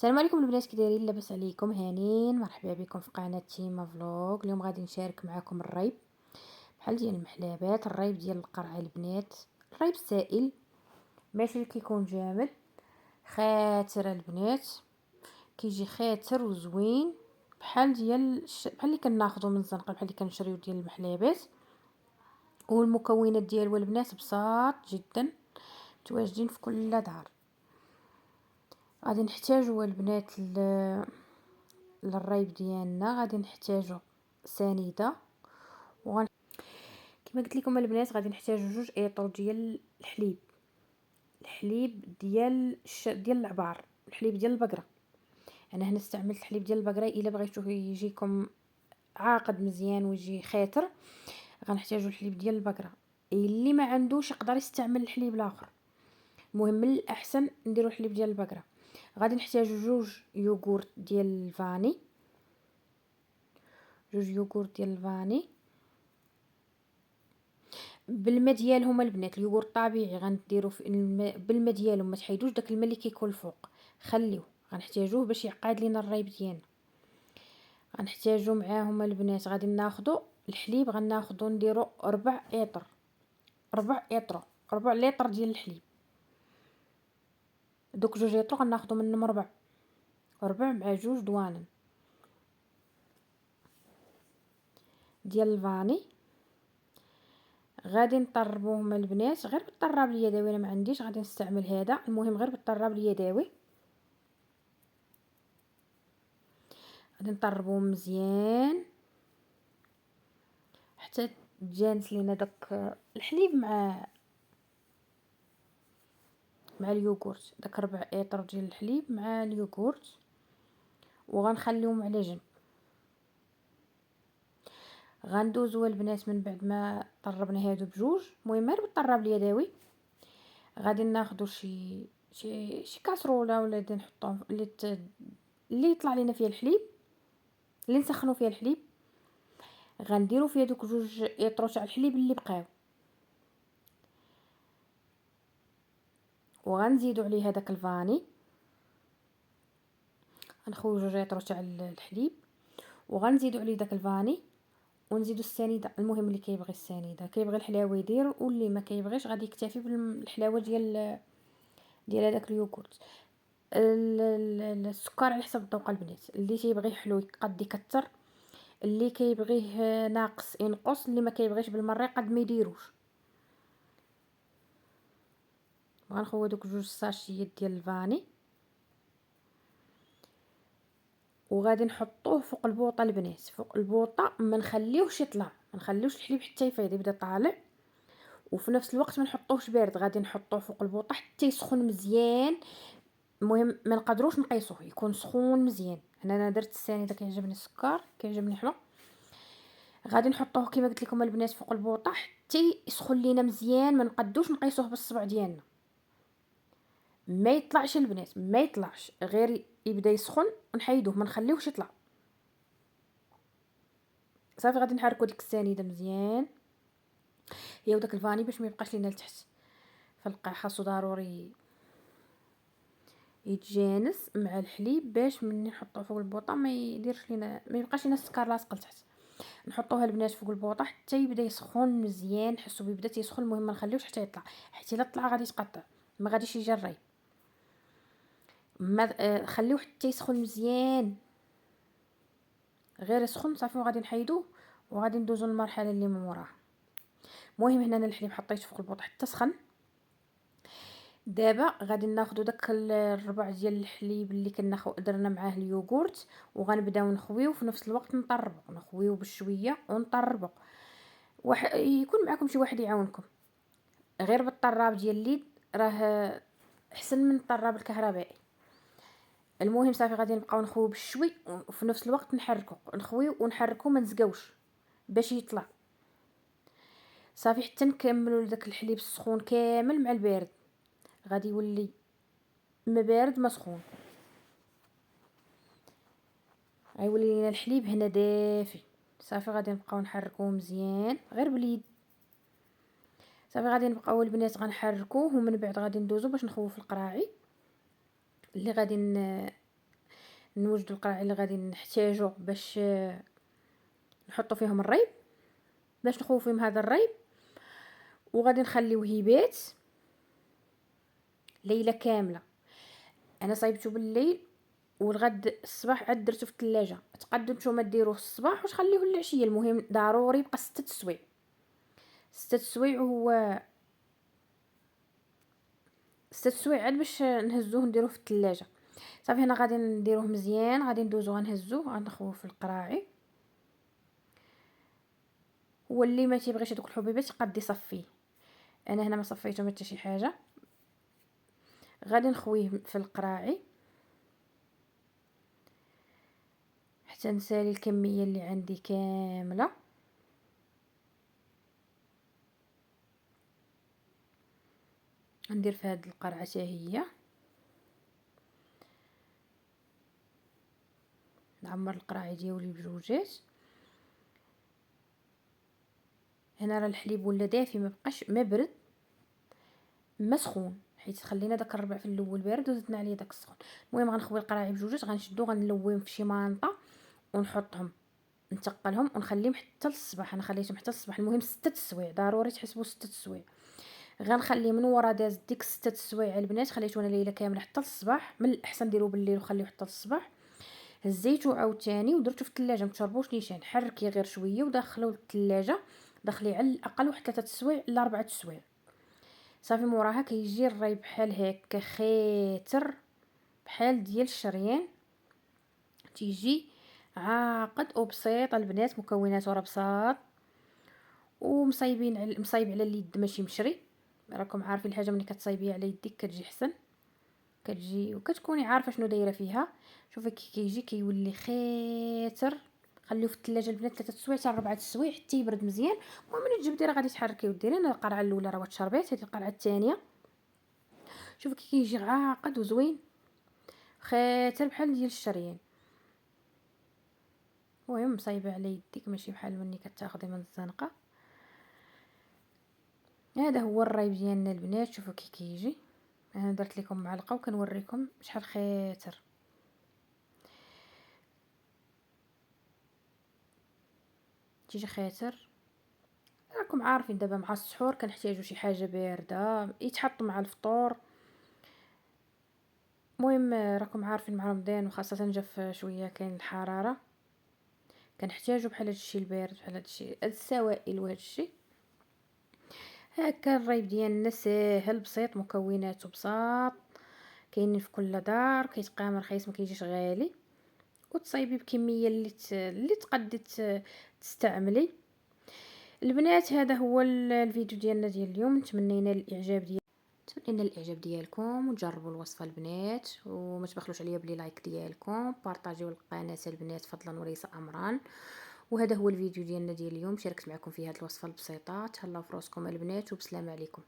السلام عليكم البنات، كي دايرين؟ لاباس عليكم؟ هانين مرحبا بكم في قناه تيما فلوق. اليوم غادي نشارك معكم الريب بحال ديال المحلابات، الريب ديال القرعه البنات، الريب السائل ماشي اللي كيكون جامد، خاطر البنات كيجي خاطر وزوين بحال ديال بحال اللي كناخذوا من الزنقه، بحال اللي كنشريو ديال المحلابات. والمكونات ديالو البنات بساط جدا، متواجدين في كل دار. غادي نحتاجوا البنات للريب ديالنا، غادي نحتاجو سنيده، كما قلت لكم البنات غادي نحتاجو 2 ايطو ديال الحليب ديال العبار، الحليب ديال البقره. انا هنا استعملت الحليب ديال البقره. الا بغيتوه يجيكم عاقد مزيان ويجي خاطر غنحتاجو الحليب ديال البقره. اللي ما عندوش يقدر يستعمل الحليب الاخر، المهم من الاحسن نديرو الحليب ديال البقره. غادي نحتاجو 2 يوغورت ديال الفاني، 2 يوغورت ديال الفاني بالماء ديالهم البنات. اليوغورت طبيعي غنديروا في الماء بالماء ديالهم، ما تحيدوش داك الماء اللي كيكون الفوق، خليوه غنحتاجوه باش يعقد لينا الريب ديالنا. غنحتاجو معاهم البنات، غادي ناخذوا الحليب، غناخذوا نديروا 4 ايطر، 4 لتر ديال الحليب. دوك 2 ايطر غناخذوا منهم 4 مع 2 دوانن ديال الفاني. غادي نطربوهم البنات غير بالطراب اليدوي، انا ما عنديش غادي نستعمل هذا، المهم غير بالطراب اليدوي. غادي نطربوهم مزيان حتى تجانس لينا داك الحليب مع اليوغورت، داك 4 ايطر ديال الحليب مع اليوغورت، وغنخليهم على جنب. غندوزو البنات من بعد ما طربنا هادو بجوج، المهم غير بالطراب اليدوي. غادي ناخذوا شي كاسروله ولا غادي نحطوهم اللي يطلع لينا فيها الحليب، اللي نسخنوا فيها الحليب. غنديروا فيها دوك 2 ايطرو تاع الحليب اللي بقاو، وغنزيدوا عليه هذاك الفاني. غنخويو 2 ايطرو تاع الحليب وغنزيدوا عليه داك الفاني، ونزيدوا السنيده. المهم اللي كيبغي السنيده كيبغي الحلاوه يدير، واللي ما كيبغيش غادي يكتفي بالحلاوه ديال هذاك اليوغورت. السكر على حسب الذوق البنات، اللي تيبغي حلو قد يكثر، اللي كيبغيه ناقص ينقص، اللي ما كيبغيش بالمره قد ما يديروش. غنخوي دوك 2 ساشيات ديال الفاني وغادي نحطوه فوق البوطه البنات، فوق البوطه. ما نخليوش يطلع، ما نخليوش الحليب حتى يفيض يبدا طالع، وفي نفس الوقت ما نحطوهش بارد. غادي نحطوه فوق البوطه حتى يسخن مزيان. المهم ما نقدروش نقيسوه، يكون سخون مزيان. انا درت السنيده، كيعجبني السكر، كيعجبني حلو. غادي نحطوه كما قلت لكم البنات فوق البوطه حتى يسخن لينا مزيان. ما نقدوش نقيسوه بالصبع ديالنا، ما يطلعش البنات، ما يطلعش، غير يبدا يسخن ونحيدوه، ما نخليوش يطلع. صافي غادي نحركوا ديك السنيده مزيان هي وداك الفاني باش ما يبقاش لينا لتحت. فالقاع خاصو ضروري يتجانس مع الحليب باش ملي نحطوه فوق البوطه ما يديرش لينا، ما يبقاش لينا السكر لاصق لتحت. نحطوها البنات فوق البوطه حتى يبدا يسخن مزيان. حسوا بيبدا تيسخن، المهم ما نخليوش حتى يطلع، حتى الا طلع غادي يتقطع، ما غاديش يجي الريب. ما خليوه حتى يسخن مزيان، غير يسخن صافي وغادي نحيدوه وغادي ندوزو للمرحله اللي من موراها. المهم هنا انا الحليب حطيته فوق البوطه حتى سخن. دابا غادي ناخذوا داك الربع ديال الحليب اللي كنا درنا معاه اليوغورت، وغنبداو نخويو في نفس الوقت نطربوا، نخويو بشويه ونطربوا. يكون معكم شي واحد يعاونكم، غير بالطراب ديال اليد راه احسن من الطراب الكهربائي. المهم صافي غادي نبقاو نخويو بشوي وفي نفس الوقت نخويو ونحركو، ما نزقاوش باش يطلع. صافي حتى نكملوا داك الحليب السخون كامل مع البارد، غادي يولي ما بارد ما سخون، غيولي لينا الحليب هنا دافي. صافي غادي نبقاو نحركوه مزيان غير باليد. صافي غادي نبقاو البنات غنحركوه، ومن بعد غادي ندوزو باش نخويو في القراعي اللي غادي نوجدوا القراعي اللي غادي نحتاجو باش نحطوا فيهم الريب، باش نخويو فيهم هذا الريب. وغادي نخليوه يبات ليله كامله. انا صايبته بالليل والغد الصباح عاد درتو في الثلاجه. تقدروا نتوما ديروه الصباح وتخليوه للعشيه، المهم ضروري يبقى 6 سوايع. 6 سوايع، وهو 6 سوايع عاد باش نهزوه نديروه في الثلاجه. صافي هنا غادي نديروه مزيان، غادي ندوزو غنهزوه غنخويوه في القراعي. هو اللي ما تيبغيش هذوك الحبيبات يقد يصفيه. انا هنا ما صفيتهم حتى شي حاجه. غادي نخويه في القراعي حتى نسالي الكميه اللي عندي كامله. ندير في هذه القرعه حتى هي، نعمر القراعي ديالي بجوجات. هنا راه الحليب ولا دافي، ما بقاش ما برد ما سخون، حيت خلينا داك الربع في الاول بارد وزدنا عليه داك السخون. المهم غنخوي القراعي بجوجات، غنشدو غنلويهم في شي مانطه ونحطهم نتقلهم ونخليهم حتى للصباح. انا خليتهم حتى للصباح، المهم 6 سوايع ضروري تحسبوا 6 سوايع. غنخلي من ورا داز ديك 6 سوايع البنات، خليته انا ليله كامله حتى للصباح. من الاحسن ديروه بالليل وخليوه حتى للصباح. هزيتو عاوتاني ودرتو في الثلاجه، متشربوش نيشان، حركي غير شويه ودخلوه للثلاجه. دخلي على الاقل واحد 3 سوايع الا 4 سوايع. صافي موراها كيجي الري بحال هكا خيتر، بحال ديال الشريان، تيجي عاقد وبسيط البنات. مكوناته راه بساط ومصايبين على مصايب على اليد ماشي مشري. راكم عارفين الحاجه ملي كتصايبيها على يديك كتجي حسن، كتجي وكتكوني عارفه شنو دايره فيها. شوفي كي كيجي كيولي خيتر. خليوه في الثلاجه البنات 3 سوايع حتى 4 سوايع حتى يبرد مزيان. وملي تجبدي راه غادي تحركي وديري. انا القرعه الاولى راه تشربات، هذه القرعه الثانيه. شوفي كي كيجي عاقد وزوين خيتر بحال ديال الشريان. المهم مصايبه على يديك ماشي بحال ملي كتاخدي من الزنقه. هذا هو الرايب ديالنا البنات. شوفوا كي كيجي. انا درت لكم معلقه وكنوريكم شحال خيتر. تيجي خيتر. راكم عارفين دابا مع السحور كنحتاجوا شي حاجه بارده يتحط مع الفطور. المهم راكم عارفين مع رمضان وخاصه جا شويه كاين الحراره، كنحتاجوا بحال هادشي البارد، بحال هادشي السوائل وهادشي. هكا الرايب ديالنا ساهل بسيط، مكوناته بساط، كاينين في كل دار، كيتقام رخيص ما كيجيش غالي. وتصايبي بكميه اللي تقدي تستعملي البنات. هذا هو الفيديو ديالنا ديال اليوم. نتمنى الاعجاب ديالكم وتجربوا الوصفه البنات، وما تبخلوش عليا بلي لايك ديالكم، بارطاجيو القناه البنات فضلا وليس امرا. وهذا هو الفيديو ديالنا ديال اليوم، شاركت معكم في هذه الوصفه البسيطه. تهلاو في راسكم البنات وبسلام عليكم.